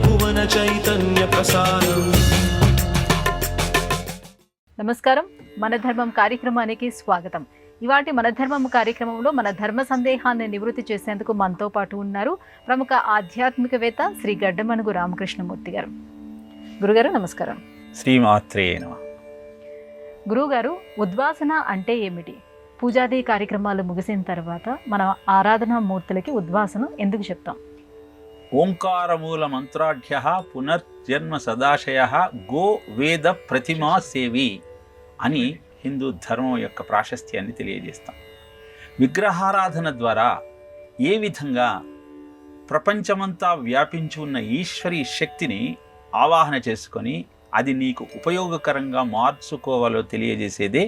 భువన చైతన్య ప్రసారం. నమస్కారం, మన ధర్మం కార్యక్రమానికి స్వాగతం. ఇవాటి మన ధర్మం కార్యక్రమంలో మన ధర్మ సందేహాన్ని నివృత్తి చేసేందుకు మనతో పాటు ఉన్నారు ప్రముఖ ఆధ్యాత్మికవేత్త శ్రీ గడ్డమనుగు రామకృష్ణమూర్తి గారు. గురుగారు నమస్కారం. శ్రీమాత్రే నమః. గురుగారు, ఉద్వాసన అంటే ఏమిటి? పూజాది కార్యక్రమాలు ముగిసిన తర్వాత మన ఆరాధనా మూర్తులకి ఉద్వాసన ఎందుకు చెప్తాం? ఓంకారమూల మంత్రాఢ్య పునర్జన్మ సదాశయ గో వేద ప్రతిమా సేవి అని హిందూ ధర్మం యొక్క ప్రాశస్త్యాన్ని తెలియజేస్తాం. విగ్రహారాధన ద్వారా ఏ విధంగా ప్రపంచమంతా వ్యాపించి ఉన్న ఈశ్వరీ శక్తిని ఆవాహన చేసుకొని అది నీకు ఉపయోగకరంగా మార్చుకోవాలో తెలియజేసేదే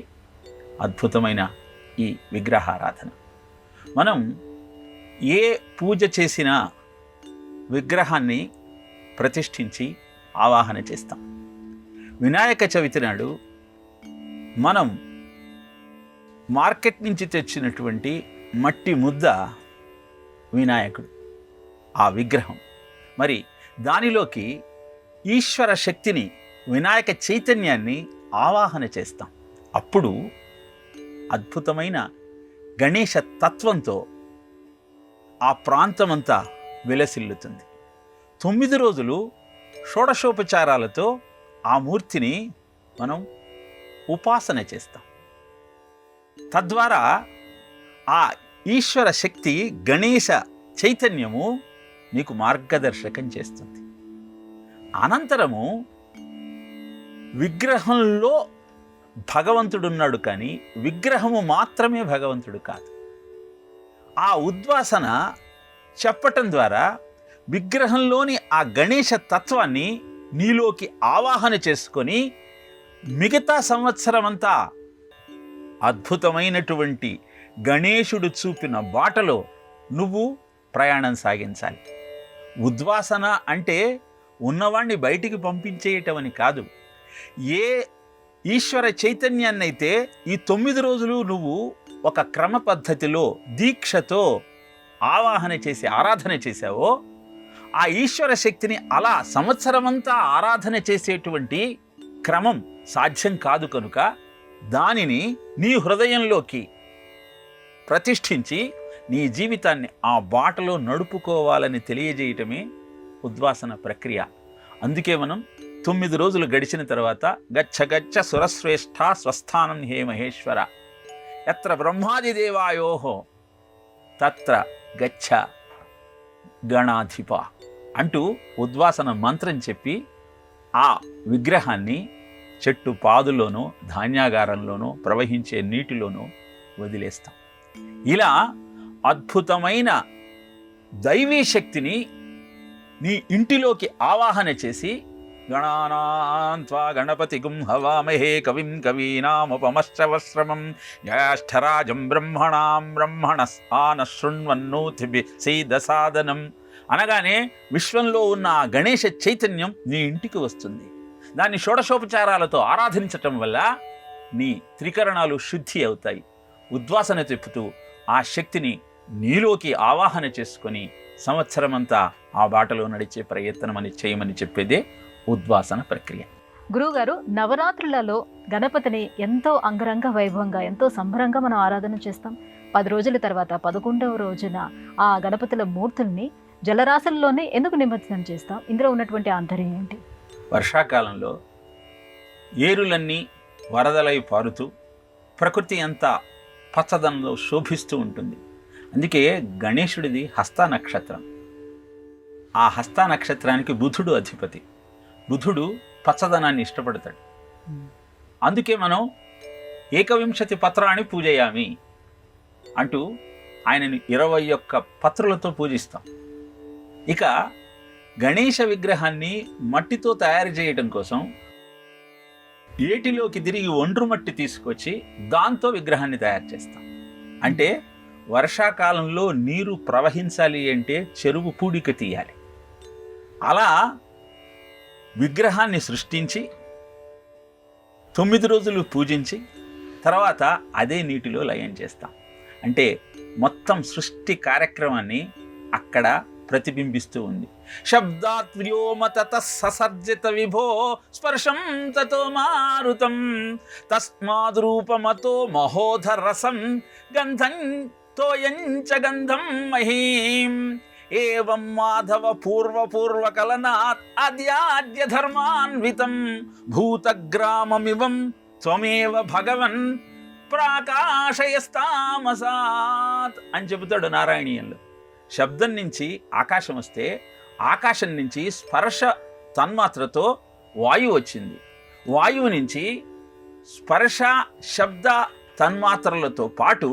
అద్భుతమైన ఈ విగ్రహారాధన. మనం ఏ పూజ చేసినా విగ్రహాన్ని ప్రతిష్ఠించి ఆవాహన చేస్తాం. వినాయక చవితి నాడు మనం మార్కెట్ నుంచి తెచ్చినటువంటి మట్టి ముద్ద వినాయకుడు, ఆ విగ్రహం. మరి దానిలోకి ఈశ్వర శక్తిని, వినాయక చైతన్యాన్ని ఆవాహన చేస్తాం. అప్పుడు అద్భుతమైన గణేశ తత్వంతో ఆ ప్రాంతమంతా విలసిల్లుతుంది. 9 రోజులు షోడశోపచారాలతో ఆ మూర్తిని మనం ఉపాసన చేస్తాం. తద్వారా ఆ ఈశ్వర శక్తి, గణేశ చైతన్యము నీకు మార్గదర్శకం చేస్తుంది. అనంతరము విగ్రహంలో భగవంతుడున్నాడు, కానీ విగ్రహము మాత్రమే భగవంతుడు కాదు. ఆ ఉద్వాసన చెప్పటం ద్వారా విగ్రహంలోని ఆ గణేశ తత్వాన్ని నీలోకి ఆవాహన చేసుకొని మిగతా సంవత్సరం అంతా అద్భుతమైనటువంటి గణేశుడు చూపిన బాటలో నువ్వు ప్రయాణం సాగించాలి. ఉద్వాసన అంటే ఉన్నవాణ్ణి బయటికి పంపించేయటం అని కాదు. ఏ ఈశ్వర చైతన్యాన్నైతే ఈ 9 రోజులు నువ్వు ఒక క్రమ పద్ధతిలో దీక్షతో ఆవాహన చేసి ఆరాధన చేశావో, ఆ ఈశ్వర శక్తిని అలా సంవత్సరమంతా ఆరాధన చేసేటువంటి క్రమం సాధ్యం కాదు. కనుక దానిని నీ హృదయంలోకి ప్రతిష్ఠించి నీ జీవితాన్ని ఆ బాటలో నడుపుకోవాలని తెలియజేయటమే ఉద్వాసన ప్రక్రియ. అందుకే మనం 9 రోజులు గడిచిన తర్వాత గచ్చ గచ్చ సురశ్రేష్ఠ స్వస్థానం హే మహేశ్వర యత్ర బ్రహ్మాదిదేవాయోహో తత్ర గచ్చ గణాధిప అంటూ ఉద్వాసన మంత్రం చెప్పి ఆ విగ్రహాన్ని చెట్టు పాదులోనో ధాన్యాగారంలోనో ప్రవహించే నీటిలోనో వదిలేస్తాం. ఇలా అద్భుతమైన దైవీ శక్తిని నీ ఇంటిలోకి ఆవాహన చేసి గణానాన్త్వా గణపతిగుం హవామహే కవిం కవీనాముపమశ్రవశ్రమం జ్యేష్ఠరాజం బ్రహ్మణాం బ్రహ్మణస్ఆన శృణ్వన్నోతిభిः సీదసాదనం అనగానే విశ్వంలో ఉన్న ఆ గణేశ చైతన్యం నీ ఇంటికి వస్తుంది. దాన్ని షోడశోపచారాలతో ఆరాధించటం వల్ల నీ త్రికరణాలు శుద్ధి అవుతాయి. ఉద్వాసన చెప్పుతూ ఆ శక్తిని నీలోకి ఆవాహన చేసుకొని సంవత్సరమంతా ఆ బాటలో నడిచే ప్రయత్నం అని చేయమని చెప్పేదే ఉద్వాసన ప్రక్రియ. గురువుగారు, నవరాత్రులలో గణపతిని ఎంతో అంగరంగ వైభవంగా, ఎంతో సంబరంగా మనం ఆరాధన చేస్తాం. 10 రోజుల తర్వాత 11వ రోజున ఆ గణపతుల మూర్తుల్ని జలరాశుల్లోనే ఎందుకు నిమజ్జనం చేస్తాం? ఇందులో ఉన్నటువంటి ఆంతర్యం ఏంటి? వర్షాకాలంలో ఏరులన్నీ వరదలై పారుతూ ప్రకృతి అంతా పచ్చదనంలో శోభిస్తూ ఉంటుంది. అందుకే గణేశుడిది హస్త నక్షత్రం. ఆ హస్త నక్షత్రానికి బుధుడు అధిపతి. బుధుడు పచ్చదనాన్ని ఇష్టపడతాడు. అందుకే మనం 21 పత్రాన్ని పూజయామి అంటూ ఆయనని 21 పత్రులతో పూజిస్తాం. ఇక గణేశ విగ్రహాన్ని మట్టితో తయారు చేయడం కోసం ఏటిలోకి తిరిగి ఒండ్రు మట్టి తీసుకొచ్చి దాంతో విగ్రహాన్ని తయారు చేస్తాం. అంటే వర్షాకాలంలో నీరు ప్రవహించాలి అంటే చెరువు పూడిక తీయాలి. అలా విగ్రహాన్ని సృష్టించి 9 రోజులు పూజించి తర్వాత అదే నీటిలో లయం చేస్తాం. అంటే మొత్తం సృష్టి కార్యక్రమాన్ని అక్కడ ప్రతిబింబిస్తూ ఉంది. శబ్దాత్ వ్యోమతత ససర్జిత విభో స్పర్శం తతో మారుతం తస్మాద్రూపమతో మహోధరసం గంధం తోయంచ గంధం మహీం ఏవం మాధవ పూర్వకలనాత్ అద్యాద్య ధర్మాన్వితం భూతగ్రామమివం త్వమేవ భగవన్ ప్రాకాశయస్తామసాత్ అని చెబుతాడు నారాయణీయంలో. శబ్దం నుంచి ఆకాశం వస్తే ఆకాశం నుంచి స్పర్శ తన్మాత్రతో వాయువు వచ్చింది, వాయువు నుంచి స్పర్శ శబ్ద తన్మాత్రలతో పాటు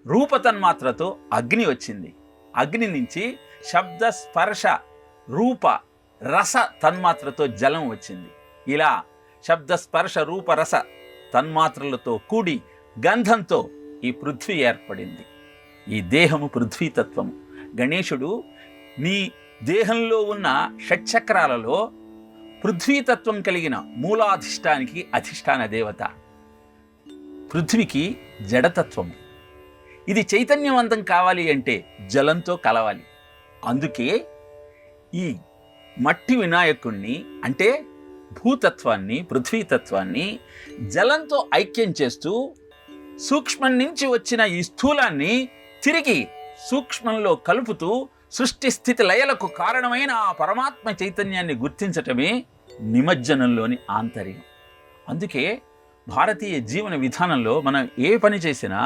రూప తన్మాత్రతో అగ్ని వచ్చింది, అగ్ని నుంచి శబ్ద స్పర్శ రూప రస తన్మాత్రతో జలం వచ్చింది. ఇలా శబ్ద స్పర్శ రూప రస తన్మాత్రలతో కూడి గంధంతో ఈ పృథ్వీ ఏర్పడింది. ఈ దేహము పృథ్వీతత్వము. గణేశుడు నీ దేహంలో ఉన్న షట్చక్రాలలో పృథ్వీతత్వం కలిగిన మూలాధిష్టానికి అధిష్టాన దేవత. పృథ్వీకి జడతత్వము. ఇది చైతన్యవంతం కావాలి అంటే జలంతో కలవాలి. అందుకే ఈ మట్టి వినాయకుణ్ణి అంటే భూతత్వాన్ని పృథ్వీతత్వాన్ని జలంతో ఐక్యం చేస్తూ సూక్ష్మం నుంచి వచ్చిన ఈ స్థూలాన్ని తిరిగి సూక్ష్మంలో కలుపుతూ సృష్టి స్థితి లయలకు కారణమైన ఆ పరమాత్మ చైతన్యాన్ని గుర్తించటమే నిమజ్జనంలోని ఆంతర్యం. అందుకే భారతీయ జీవన విధానంలో మనం ఏ పని చేసినా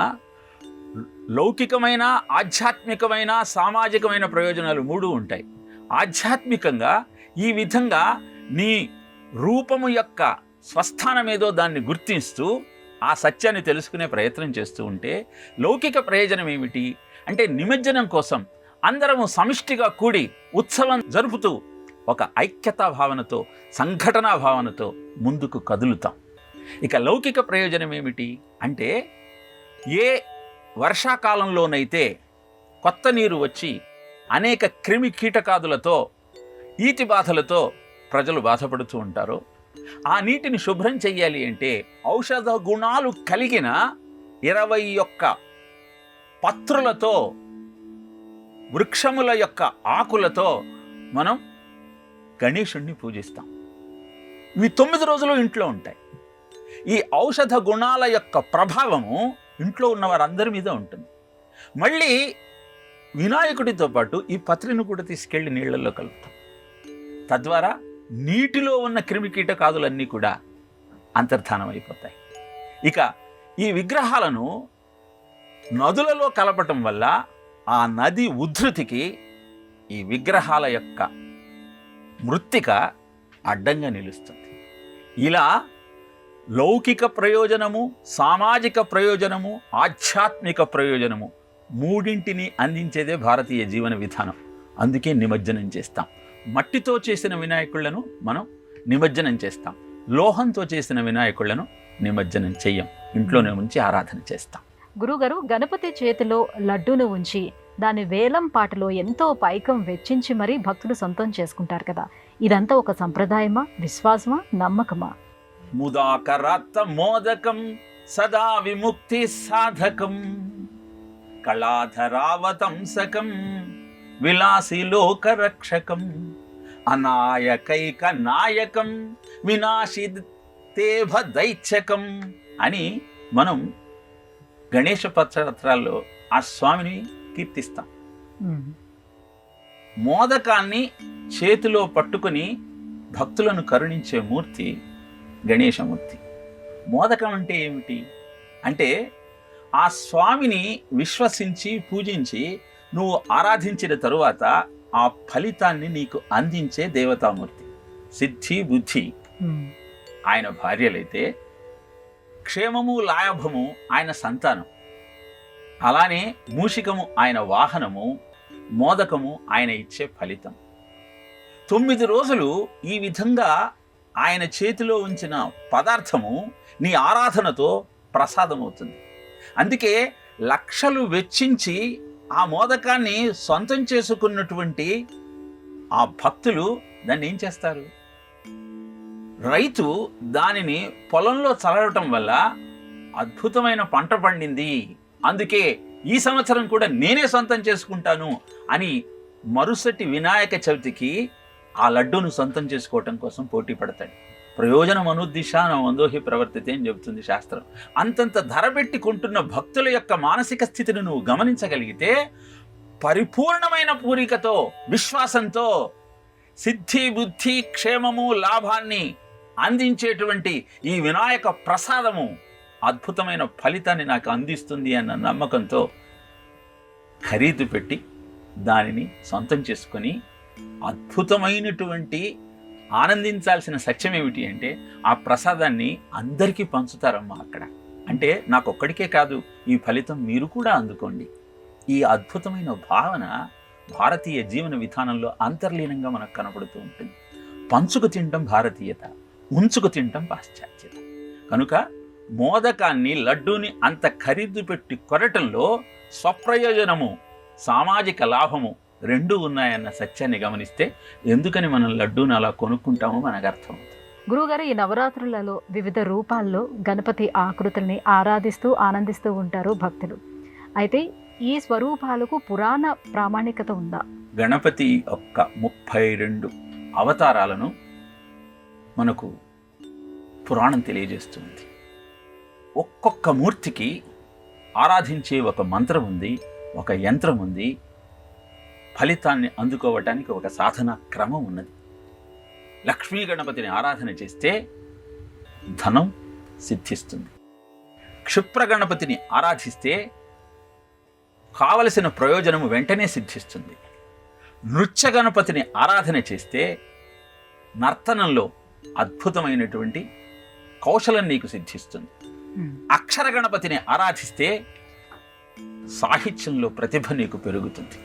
లౌకికమైన ఆధ్యాత్మికమైన సామాజికమైన ప్రయోజనాలు మూడు ఉంటాయి. ఆధ్యాత్మికంగా ఈ విధంగా నీ రూపము యొక్క స్వస్థానమేదో దాన్ని గుర్తిస్తూ ఆ సత్యాన్ని తెలుసుకునే ప్రయత్నం చేస్తూ ఉంటే, లౌకిక ప్రయోజనం ఏమిటి అంటే నిమజ్జనం కోసం అందరము సమిష్టిగా కూడి ఉత్సవం జరుపుతూ ఒక ఐక్యతా భావనతో సంఘటనా భావనతో ముందుకు కదులుతాం. ఇక లౌకిక ప్రయోజనం ఏమిటి అంటే, ఏ వర్షాకాలంలోనైతే కొత్త నీరు వచ్చి అనేక క్రిమి కీటకాదులతో ఈతి బాధలతో ప్రజలు బాధపడుతూ ఉంటారో, ఆ నీటిని శుభ్రం చెయ్యాలి అంటే ఔషధ గుణాలు కలిగిన 21 పత్రులతో వృక్షముల యొక్క ఆకులతో మనం గణేశుణ్ణి పూజిస్తాం. ఇవి 9 రోజులు ఇంట్లో ఉంటాయి. ఈ ఔషధ గుణాల యొక్క ప్రభావము ఇంట్లో ఉన్న వారందరి మీద ఉంటుంది. మళ్ళీ వినాయకుడితో పాటు ఈ పత్రిని కూడా తీసుకెళ్లి నీళ్లలో కలుపుతాం. తద్వారా నీటిలో ఉన్న క్రిమికీటకాదులన్నీ కూడా అంతర్ధానం అయిపోతాయి. ఇక ఈ విగ్రహాలను నదులలో కలపటం వల్ల ఆ నది ఉద్ధృతికి ఈ విగ్రహాల యొక్క మృత్తిక అడ్డంగా నిలుస్తుంది. ఇలా లౌకిక ప్రయోజనము, సామాజిక ప్రయోజనము, ఆధ్యాత్మిక ప్రయోజనము మూడింటిని అందించేదే భారతీయ జీవన విధానం. అందుకే నిమజ్జనం చేస్తాం. మట్టితో చేసిన వినాయకుళ్లను మనం నిమజ్జనం చేస్తాం. లోహంతో చేసిన వినాయకుళ్లను నిమజ్జనం చెయ్యం. ఇంట్లోనే ఉంచి ఆరాధన చేస్తాం. గురుగారు, గణపతి చేతిలో లడ్డూను ఉంచి దాని వేలం పాటలో ఎంతో పైకం వెచ్చించి మరీ భక్తులు సొంతం చేసుకుంటారు కదా, ఇదంతా ఒక సంప్రదాయమా, విశ్వాసమా, నమ్మకమా? ముదాకరాత్త మోదకం సదా విముక్తి సాధకం కళాధరావతంసకం విలాసి లోకరక్షకం అనాయకైక నాయకం వినాశితేభ దైత్యకం అని మనం గణేష పత్రాల్లో ఆ స్వామిని కీర్తిస్తాం. మోదకాన్ని చేతిలో పట్టుకుని భక్తులను కరుణించే మూర్తి గణేశమూర్తి. మోదకం అంటే ఏమిటి అంటే, ఆ స్వామిని విశ్వసించి పూజించి నువ్వు ఆరాధించిన తరువాత ఆ ఫలితాన్ని నీకు అందించే దేవతామూర్తి. సిద్ధి బుద్ధి ఆయన భార్యలైతే, క్షేమము లాభము ఆయన సంతానం. అలానే మూషికము ఆయన వాహనము, మోదకము ఆయన ఇచ్చే ఫలితం. 9 రోజులు ఈ విధంగా ఆయన చేతిలో ఉంచిన పదార్థము నీ ఆరాధనతో ప్రసాదమవుతుంది. అందుకే లక్షలు వెచ్చించి ఆ మోదకాన్ని సొంతం చేసుకున్నటువంటి ఆ భక్తులు దాన్ని ఏం చేస్తారు? రైతు దానిని పొలంలో చల్లటం వల్ల అద్భుతమైన పంట పండింది, అందుకే ఈ సంవత్సరం కూడా నేనే సొంతం చేసుకుంటాను అని మరుసటి వినాయక చవితికి ఆ లడ్డూను సొంతం చేసుకోవటం కోసం పోటీ పడతాడు. ప్రయోజనం అనుద్దిశాన వందోహి ప్రవర్తితే అని చెబుతుంది శాస్త్రం. అంతంత ధర పెట్టి కొంటున్న భక్తుల యొక్క మానసిక స్థితిని నువ్వు గమనించగలిగితే పరిపూర్ణమైన పూరికతో, విశ్వాసంతో సిద్ధి, బుద్ధి, క్షేమము, లాభాన్ని అందించేటువంటి ఈ వినాయక ప్రసాదము అద్భుతమైన ఫలితాన్ని నాకు అందిస్తుంది అన్న నమ్మకంతో ఖరీదు పెట్టి దానిని సొంతం చేసుకొని అద్భుతమైనటువంటి ఆనందించాల్సిన సత్యం ఏమిటి అంటే ఆ ప్రసాదాన్ని అందరికీ పంచుతారమ్మా అక్కడ. అంటే నాకొక్కడికే కాదు, ఈ ఫలితం మీరు కూడా అందుకోండి. ఈ అద్భుతమైన భావన భారతీయ జీవన విధానంలో అంతర్లీనంగా మనకు కనబడుతూ ఉంటుంది. పంచుకు తినటం భారతీయత, ఉంచుకు తినటం పాశ్చాత్యత. కనుక మోదకాన్ని, లడ్డూని అంత ఖరీదు పెట్టి కొనటంలో స్వప్రయోజనము, సామాజిక లాభము రెండూ ఉన్నాయన్న సత్యాన్ని గమనిస్తే ఎందుకని మనం లడ్డూని అలా కొనుక్కుంటామో మనకు అర్థమవుతుంది. గురువుగారు, ఈ నవరాత్రులలో వివిధ రూపాల్లో గణపతి ఆకృతుల్ని ఆరాధిస్తూ ఆనందిస్తూ ఉంటారు భక్తులు. అయితే ఈ స్వరూపాలకు పురాణ ప్రామాణికత ఉందా? గణపతి యొక్క 32 అవతారాలను మనకు పురాణం తెలియజేస్తుంది. ఒక్కొక్క మూర్తికి ఆరాధించే ఒక మంత్రం ఉంది, ఒక యంత్రం ఉంది, ఫలితాన్ని అందుకోవటానికి ఒక సాధన క్రమం ఉన్నది. లక్ష్మీ గణపతిని ఆరాధన చేస్తే ధనం సిద్ధిస్తుంది. క్షిప్ర గణపతిని ఆరాధిస్తే కావలసిన ప్రయోజనము వెంటనే సిద్ధిస్తుంది. నృత్య గణపతిని ఆరాధన చేస్తే నర్తనంలో అద్భుతమైనటువంటి కౌశలం నీకు సిద్ధిస్తుంది. అక్షర గణపతిని ఆరాధిస్తే సాహిత్యంలో ప్రతిభ నీకు పెరుగుతుంది.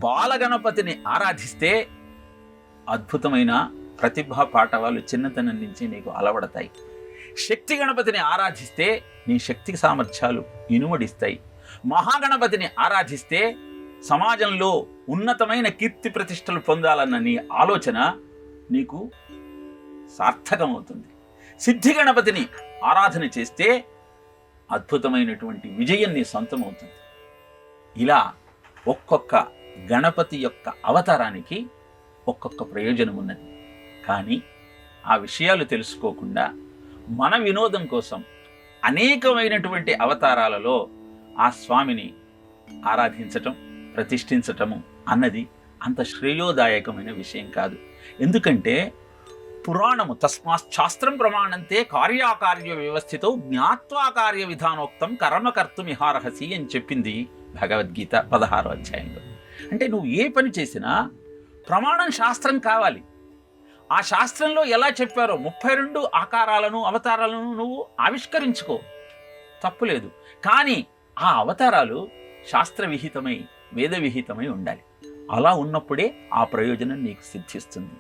బాల గణపతిని ఆరాధిస్తే అద్భుతమైన ప్రతిభా పాఠవాలు చిన్నతనం నుంచి నీకు అలవడతాయి. శక్తి గణపతిని ఆరాధిస్తే నీ శక్తి సామర్థ్యాలు ఇనుమడిస్తాయి. మహాగణపతిని ఆరాధిస్తే సమాజంలో ఉన్నతమైన కీర్తి ప్రతిష్టలు పొందాలన్న నీ ఆలోచన నీకు సార్థకమవుతుంది. సిద్ధి గణపతిని ఆరాధన చేస్తే అద్భుతమైనటువంటి విజయం నీ సొంతమవుతుంది. ఇలా ఒక్కొక్క గణపతి యొక్క అవతారానికి ఒక్కొక్క ప్రయోజనం ఉన్నది. కానీ ఆ విషయాలు తెలుసుకోకుండా మన వినోదం కోసం అనేకమైనటువంటి అవతారాలలో ఆ స్వామిని ఆరాధించటం, ప్రతిష్ఠించటము అన్నది అంత శ్రేయోదాయకమైన విషయం కాదు. ఎందుకంటే పురాణము తస్మాత్ ప్రమాణంతే కార్యాకార్య వ్యవస్థితో జ్ఞాత్వా కార్య విధానోక్తం కర్మకర్తుమిహార్హసి అని చెప్పింది భగవద్గీత 16వ అధ్యాయంలో. అంటే నువ్వు ఏ పని చేసినా ప్రమాణం శాస్త్రం కావాలి. ఆ శాస్త్రంలో ఎలా చెప్పారో 32 ఆకారాలను, అవతారాలను నువ్వు ఆవిష్కరించుకో, తప్పులేదు. కానీ ఆ అవతారాలు శాస్త్రవిహితమై, వేదవిహితమై ఉండాలి. అలా ఉన్నప్పుడే ఆ ప్రయోజనం నీకు సిద్ధిస్తుంది.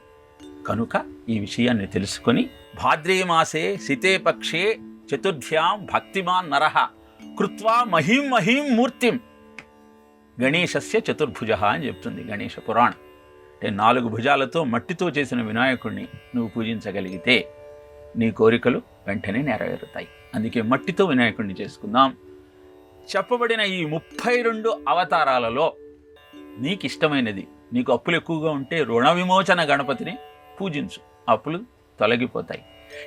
కనుక ఈ విషయాన్ని తెలుసుకొని భాద్రేమాసే శితే పక్షే చతుర్థ్యాం భక్తిమాన్ నరః కృత్వా మహీం మహీం మూర్తిం గణేశస్య చతుర్భుజ అని చెప్తుంది గణేశ పురాణం. అంటే 4 భుజాలతో మట్టితో చేసిన వినాయకుడిని నువ్వు పూజించగలిగితే నీ కోరికలు వెంటనే నెరవేరుతాయి. అందుకే మట్టితో వినాయకుడిని చేసుకుందాం. చెప్పబడిన ఈ 32 అవతారాలలో నీకు ఇష్టమైనది, నీకు అప్పులు ఎక్కువగా ఉంటే రుణ విమోచన గణపతిని పూజించు, అప్పులు తొలగిపోతాయి.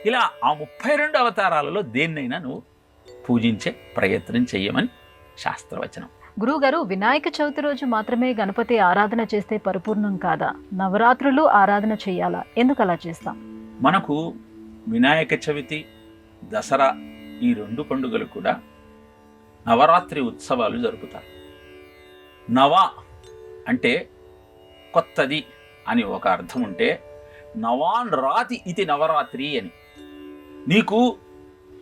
ఇలా ఆ 32 అవతారాలలో దేన్నైనా నువ్వు పూజించే ప్రయత్నం చెయ్యమని శాస్త్రవచనం. గురువుగారు, వినాయక చవితి రోజు మాత్రమే గణపతి ఆరాధన చేస్తే పరిపూర్ణం కాదా? నవరాత్రులు ఆరాధన చేయాలా? ఎందుకు అలా చేస్తాం? మనకు వినాయక చవితి, దసరా ఈ 2 పండుగలు కూడా నవరాత్రి ఉత్సవాలు జరుపుతారు. నవ అంటే కొత్తది అని ఒక అర్థం ఉంటే, నవాన్ రాతి ఇది నవరాత్రి అని, నీకు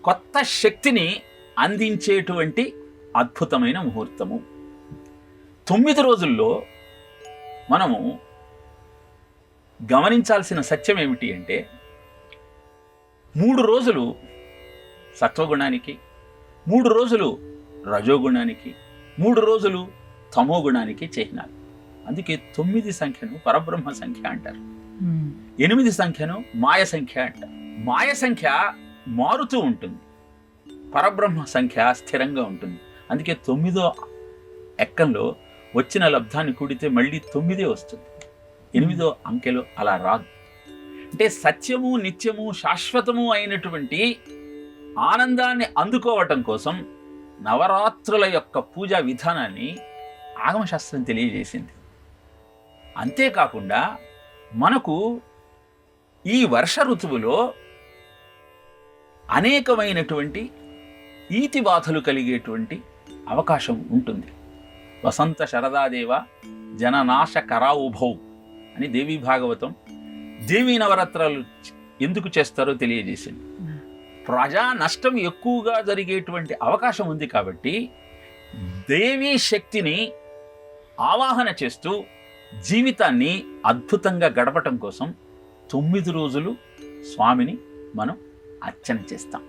కొత్త శక్తిని అందించేటువంటి అద్భుతమైన ముహూర్తము. 9 రోజుల్లో మనము గమనించాల్సిన సత్యం ఏమిటి అంటే, 3 రోజులు సత్వగుణానికి, 3 రోజులు రజోగుణానికి, 3 రోజులు తమోగుణానికి చిహ్నాలు. అందుకే 9 సంఖ్యను పరబ్రహ్మ సంఖ్య అంటారు, 8 సంఖ్యను మాయ సంఖ్య అంటారు. మాయ సంఖ్య మారుతూ ఉంటుంది, పరబ్రహ్మ సంఖ్య స్థిరంగా ఉంటుంది. అందుకే 9వ ఎక్కంలో వచ్చిన లబ్ధాన్ని కూడితే మళ్ళీ 9 వస్తుంది. 8వ అంకెలో అలా రాదు. అంటే సత్యము, నిత్యము, శాశ్వతము అయినటువంటి ఆనందాన్ని అందుకోవటం కోసం నవరాత్రుల యొక్క పూజా విధానాన్ని ఆగమశాస్త్రం తెలియజేసింది. అంతేకాకుండా మనకు ఈ వర్ష ఋతువులో అనేకమైనటువంటి ఈతి బాధలు కలిగేటువంటి అవకాశం ఉంటుంది. వసంత శరదాదేవ జననాశ కరావుభౌ అని దేవీ భాగవతం దేవీ నవరాత్రాలు ఎందుకు చేస్తారో తెలియజేసింది. ప్రజా నష్టం ఎక్కువగా జరిగేటువంటి అవకాశం ఉంది కాబట్టి దేవీ శక్తిని ఆవాహన చేస్తూ జీవితాన్ని అద్భుతంగా గడపటం కోసం 9 రోజులు స్వామిని మనం అర్చన చేస్తాం.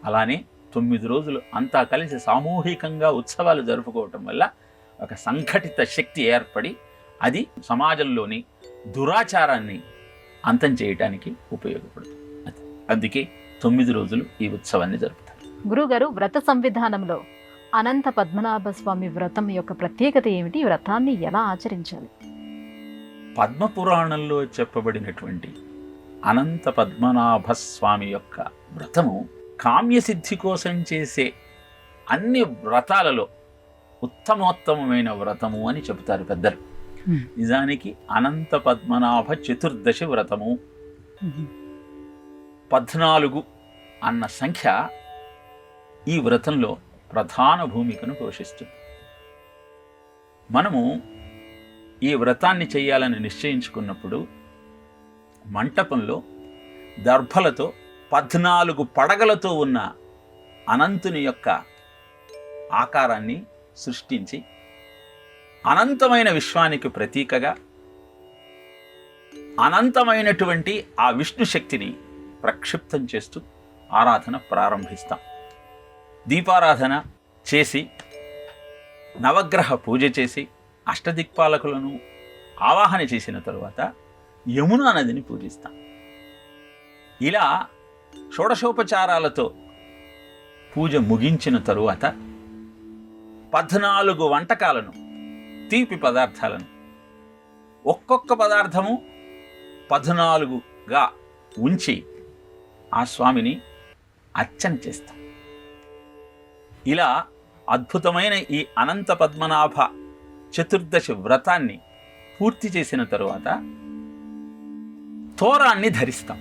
అలానే 9 రోజులు అంతా కలిసి సామూహికంగా ఉత్సవాలు జరుపుకోవటం వల్ల ఒక సంఘటిత శక్తి ఏర్పడి అది సమాజంలోని దురాచారాన్ని అంతం చేయడానికి ఉపయోగపడుతుంది. అందుకే 9 రోజులు ఈ ఉత్సవాన్ని జరుపుతారు. గురుగారు, వ్రత సంవిధానంలో అనంత పద్మనాభ స్వామి వ్రతం యొక్క ప్రత్యేకత ఏమిటి? ఈ వ్రతాన్ని ఎలా ఆచరించాలి? పద్మపురాణంలో చెప్పబడినటువంటి అనంత పద్మనాభ స్వామి యొక్క వ్రతము కామ్యసిద్ధి కోసం చేసే అన్ని వ్రతాలలో ఉత్తమోత్తమైన వ్రతము అని చెబుతారు పెద్దలు. నిజానికి అనంత పద్మనాభ చతుర్దశి వ్రతము 14 అన్న సంఖ్య ఈ వ్రతంలో ప్రధాన భూమికను పోషిస్తుంది. మనము ఈ వ్రతాన్ని చేయాలని నిశ్చయించుకున్నప్పుడు మంటపంలో దర్భలతో 14 పడగలతో ఉన్న అనంతుని యొక్క ఆకారాన్ని సృష్టించి అనంతమైన విశ్వానికి ప్రతీకగా అనంతమైనటువంటి ఆ విష్ణు శక్తిని ప్రక్షిప్తం చేస్తూ ఆరాధన ప్రారంభిస్తాం. దీపారాధన చేసి నవగ్రహ పూజ చేసి అష్టదిక్పాలకులను ఆవాహన చేసిన తరువాత యమునా నదిని పూజిస్తాం. ఇలా షోడశోపచారాలతో పూజ ముగించిన తరువాత 14 వంటకాలను, తీపి పదార్థాలను, ఒక్కొక్క పదార్థము 14గా ఉంచి ఆ స్వామిని అర్చన చేస్తాం. ఇలా అద్భుతమైన ఈ అనంత పద్మనాభ చతుర్దశి వ్రతాన్ని పూర్తి చేసిన తరువాత తోరాన్ని ధరిస్తాం.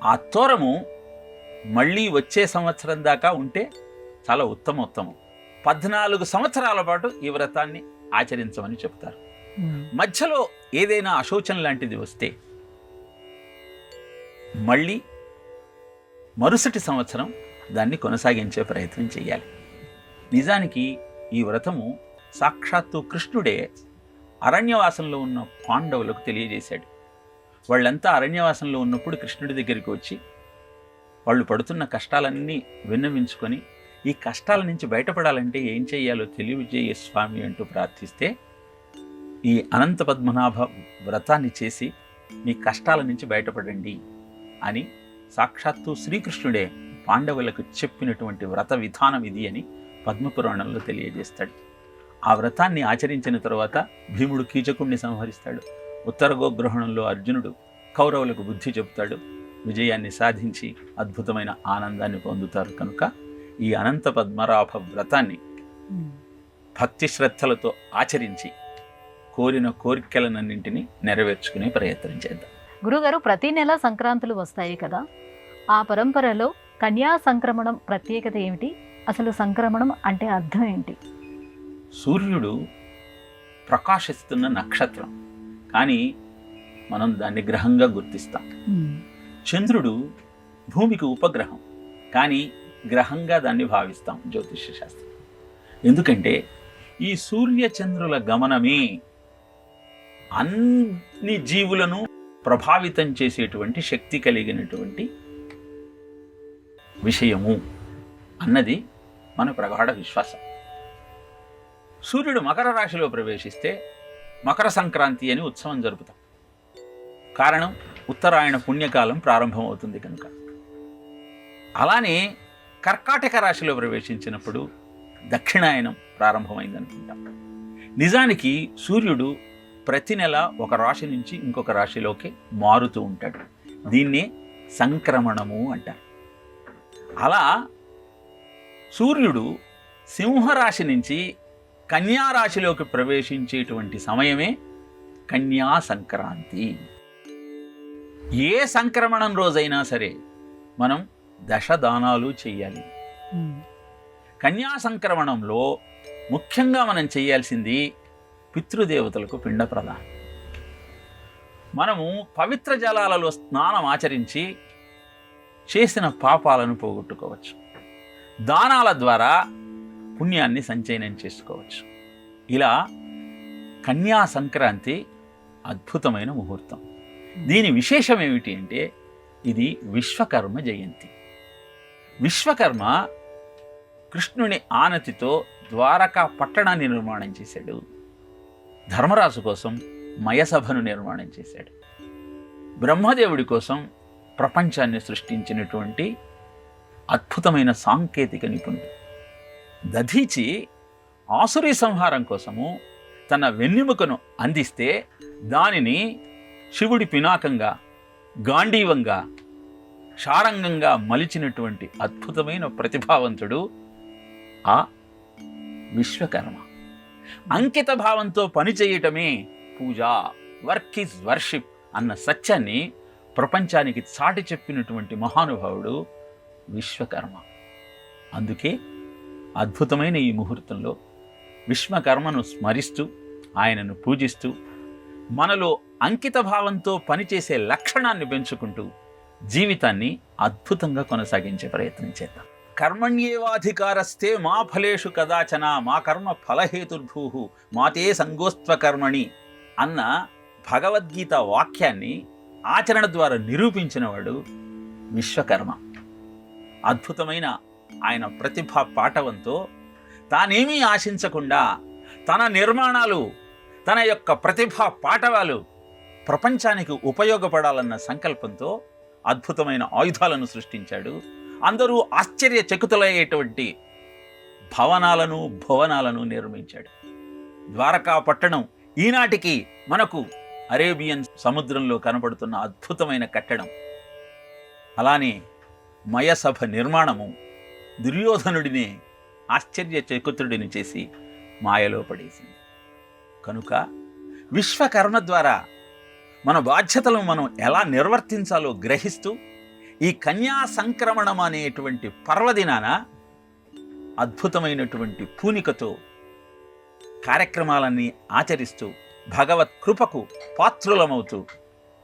ఆ తోరము మళ్ళీ వచ్చే సంవత్సరం దాకా ఉంటే చాలా ఉత్తమోత్తమం. 14 సంవత్సరాల పాటు ఈ వ్రతాన్ని ఆచరించమని చెప్తారు. మధ్యలో ఏదైనా అశోచన లాంటిది వస్తే మళ్ళీ మరుసటి సంవత్సరం దాన్ని కొనసాగించే ప్రయత్నం చేయాలి. నిజానికి ఈ వ్రతము సాక్షాత్తు కృష్ణుడే అరణ్యవాసంలో ఉన్న పాండవులకు తెలియజేశాడు. వాళ్ళంతా అరణ్యవాసంలో ఉన్నప్పుడు కృష్ణుడి దగ్గరికి వచ్చి వాళ్ళు పడుతున్న కష్టాలన్నీ విన్నవించుకొని ఈ కష్టాల నుంచి బయటపడాలంటే ఏం చేయాలో తెలియజేయ స్వామి అంటూ ప్రార్థిస్తే ఈ అనంత పద్మనాభ వ్రతాన్ని చేసి మీ కష్టాల నుంచి బయటపడండి అని సాక్షాత్తు శ్రీకృష్ణుడే పాండవులకు చెప్పినటువంటి వ్రత విధానం ఇది అని పద్మపురాణంలో తెలియజేస్తాడు. ఆ వ్రతాన్ని ఆచరించిన తరువాత భీముడు కీచకుణ్ణి సంహరిస్తాడు. ఉత్తర గోగ్రహణంలో అర్జునుడు కౌరవులకు బుద్ధి చెబుతాడు. విజయాన్ని సాధించి అద్భుతమైన ఆనందాన్ని పొందుతారు. కనుక ఈ అనంత పద్మనాభ వ్రతాన్ని భక్తి శ్రద్ధలతో ఆచరించి కోరిన కోరికలన్నింటినీ నెరవేర్చుకునే ప్రయత్నం చేద్దాం. గురుగారు, ప్రతి నెల సంక్రాంతులు వస్తాయి కదా, ఆ పరంపరలో కన్యా సంక్రమణం ప్రత్యేకత ఏమిటి? అసలు సంక్రమణం అంటే అర్థం ఏంటి? సూర్యుడు ప్రకాశిస్తున్న నక్షత్రం, కానీ మనం దాన్ని గ్రహంగా గుర్తిస్తాం. చంద్రుడు భూమికి ఉపగ్రహం, కానీ గ్రహంగా దాన్ని భావిస్తాం జ్యోతిష్య శాస్త్రం. ఎందుకంటే ఈ సూర్య చంద్రుల గమనమే అన్ని జీవులను ప్రభావితం చేసేటువంటి శక్తి కలిగినటువంటి విషయము అన్నది మన ప్రగాఢ విశ్వాసం. సూర్యుడు మకర రాశిలో ప్రవేశిస్తే మకర సంక్రాంతి అని ఉత్సవం జరుపుతాం. కారణం ఉత్తరాయణ పుణ్యకాలం ప్రారంభమవుతుంది కనుక. అలానే కర్కాటక రాశిలో ప్రవేశించినప్పుడు దక్షిణాయనం ప్రారంభమైందనుకుంటాం. నిజానికి సూర్యుడు ప్రతి నెల ఒక రాశి నుంచి ఇంకొక రాశిలోకి మారుతూ ఉంటాడు. దీన్నే సంక్రమణము అంటారు. అలా సూర్యుడు సింహరాశి నుంచి కన్యారాశిలోకి ప్రవేశించేటువంటి సమయమే కన్యా సంక్రాంతి. ఏ సంక్రమణం రోజైనా సరే మనం దశదానాలు చెయ్యాలి. కన్యా సంక్రమణంలో ముఖ్యంగా మనం చేయాల్సింది పితృదేవతలకు పిండ ప్రదానం. మనము పవిత్ర జలాలలో స్నానం ఆచరించి చేసిన పాపాలను పోగొట్టుకోవచ్చు. దానాల ద్వారా పుణ్యాన్ని సంచయనం చేసుకోవచ్చు. ఇలా కన్యా సంక్రాంతి అద్భుతమైన ముహూర్తం. దీని విశేషం ఏమిటి అంటే ఇది విశ్వకర్మ జయంతి. విశ్వకర్మ కృష్ణుని ఆనతితో ద్వారకా పట్టణాన్ని నిర్మాణం చేశాడు. ధర్మరాజు కోసం మయసభను నిర్మాణం చేశాడు. బ్రహ్మదేవుడి కోసం ప్రపంచాన్ని సృష్టించినటువంటి అద్భుతమైన సాంకేతిక నిపుణుడు. దధీచి ఆసురీ సంహారం కోసము తన వెన్నెముకను అందిస్తే దానిని శివుడి పినాకంగా, గాంధీవంగా, శారంగంగా మలిచినటువంటి అద్భుతమైన ప్రతిభావంతుడు ఆ విశ్వకర్మ. అంకిత భావంతో పనిచేయటమే పూజ, వర్క్ ఈజ్ వర్షిప్ అన్న సత్యాన్ని ప్రపంచానికి చాటి చెప్పినటువంటి మహానుభావుడు విశ్వకర్మ. అందుకే అద్భుతమైన ఈ ముహూర్తంలో విశ్వకర్మను స్మరిస్తూ ఆయనను పూజిస్తూ మనలో అంకిత భావంతో పనిచేసే లక్షణాన్ని పెంచుకుంటూ జీవితాన్ని అద్భుతంగా కొనసాగించే ప్రయత్నం చేద్దాం. కర్మణ్యేవాధికారస్తే మా ఫలేషు కదాచన మా కర్మ ఫలహేతుర్భూ మాతే సంగోస్త్వకర్మణి అన్న భగవద్గీత వాక్యాన్ని ఆచరణ ద్వారా నిరూపించినవాడు విశ్వకర్మ. అద్భుతమైన ఆయన ప్రతిభా పాటవంతో తానేమీ ఆశించకుండా తన నిర్మాణాలు, తన యొక్క ప్రతిభా పాటవాలు ప్రపంచానికి ఉపయోగపడాలన్న సంకల్పంతో అద్భుతమైన ఆయుధాలను సృష్టించాడు. అందరూ ఆశ్చర్యచకితులయ్యేటువంటి భవనాలను నిర్మించాడు. ద్వారకా పట్టణం ఈనాటికి మనకు అరేబియన్ సముద్రంలో కనబడుతున్న అద్భుతమైన కట్టడం. అలానే మయసభ నిర్మాణము దుర్యోధనుడిని ఆశ్చర్యచకితుడిని చేసి మాయలో పడేసింది. కనుక విశ్వకర్మ ద్వారా మన బాధ్యతలను మనం ఎలా నిర్వర్తించాలో గ్రహిస్తూ ఈ కన్యా సంక్రమణం అనేటువంటి పర్వదినాన అద్భుతమైనటువంటి పూనికతో కార్యక్రమాలన్నీ ఆచరిస్తూ భగవత్ కృపకు పాత్రులమవుతూ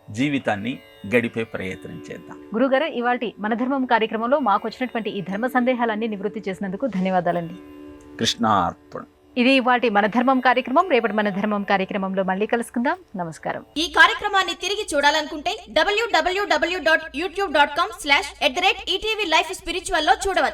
జీవితాన్ని గడిపే ప్రయత్నం చేద్దాం. గురుగారు, ఇవాల్టి మన ధర్మం కార్యక్రమంలో మాకు వచ్చినటువంటి ఈ ధర్మ సందేహాలన్నీ నివృత్తి చేసినందుకు ధన్యవాదాలండి. కృష్ణార్పణం. ఇది ఇవాల్టి మన ధర్మం కార్యక్రమం. రేపటి మన ధర్మం కార్యక్రమంలో మళ్ళీ కలుసుకుందాం. నమస్కారం. ఈ కార్యక్రమాన్ని తిరిగి చూడాలనుకుంటే www.youtube.com/ETV Life Spiritual లో చూడవచ్చు.